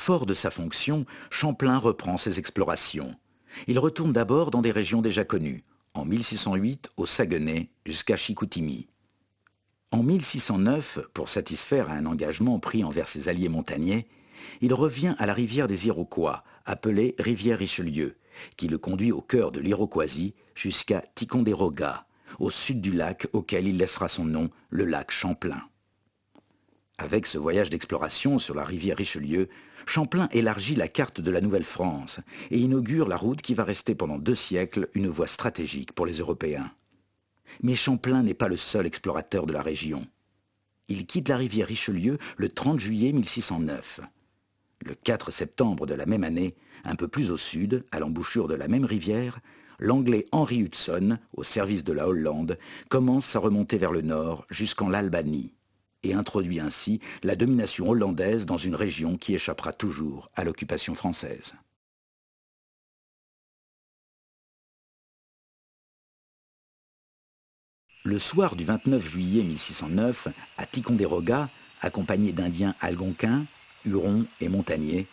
Fort de sa fonction, Champlain reprend ses explorations. Il retourne d'abord dans des régions déjà connues, en 1608 au Saguenay jusqu'à Chicoutimi. En 1609, pour satisfaire à un engagement pris envers ses alliés montagnais, il revient à la rivière des Iroquois, appelée rivière Richelieu, qui le conduit au cœur de l'Iroquoisie jusqu'à Ticonderoga, au sud du lac auquel il laissera son nom, le lac Champlain. Avec ce voyage d'exploration sur la rivière Richelieu, Champlain élargit la carte de la Nouvelle-France et inaugure la route qui va rester pendant 2 siècles une voie stratégique pour les Européens. Mais Champlain n'est pas le seul explorateur de la région. Il quitte la rivière Richelieu le 30 juillet 1609. Le 4 septembre de la même année, un peu plus au sud, à l'embouchure de la même rivière, l'Anglais Henry Hudson, au service de la Hollande, commence sa remontée vers le nord jusqu'en l'Albanie et introduit ainsi la domination hollandaise dans une région qui échappera toujours à l'occupation française. Le soir du 29 juillet 1609, à Ticonderoga, accompagné d'Indiens algonquins, Hurons et montagnais,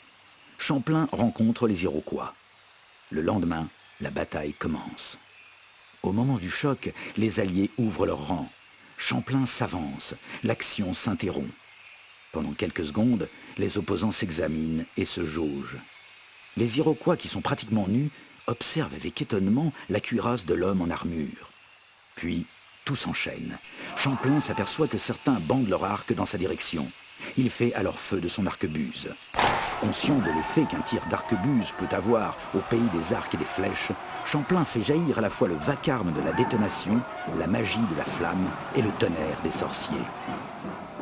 Champlain rencontre les Iroquois. Le lendemain, la bataille commence. Au moment du choc, les Alliés ouvrent leurs rangs. Champlain s'avance, l'action s'interrompt. Pendant quelques secondes, les opposants s'examinent et se jaugent. Les Iroquois, qui sont pratiquement nus, observent avec étonnement la cuirasse de l'homme en armure. Puis, tout s'enchaîne. Champlain s'aperçoit que certains bandent leur arc dans sa direction. Il fait alors feu de son arquebuse. Conscient de l'effet qu'un tir d'arquebuse peut avoir au pays des arcs et des flèches, Champlain fait jaillir à la fois le vacarme de la détonation, la magie de la flamme et le tonnerre des sorciers.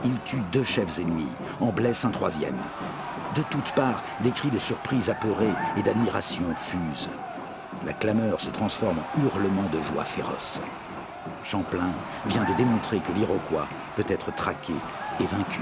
Il tue 2 chefs ennemis, en blesse un 3e. De toutes parts, des cris de surprise apeurés et d'admiration fusent. La clameur se transforme en hurlements de joie féroce. Champlain vient de démontrer que l'Iroquois peut être traqué et vaincu.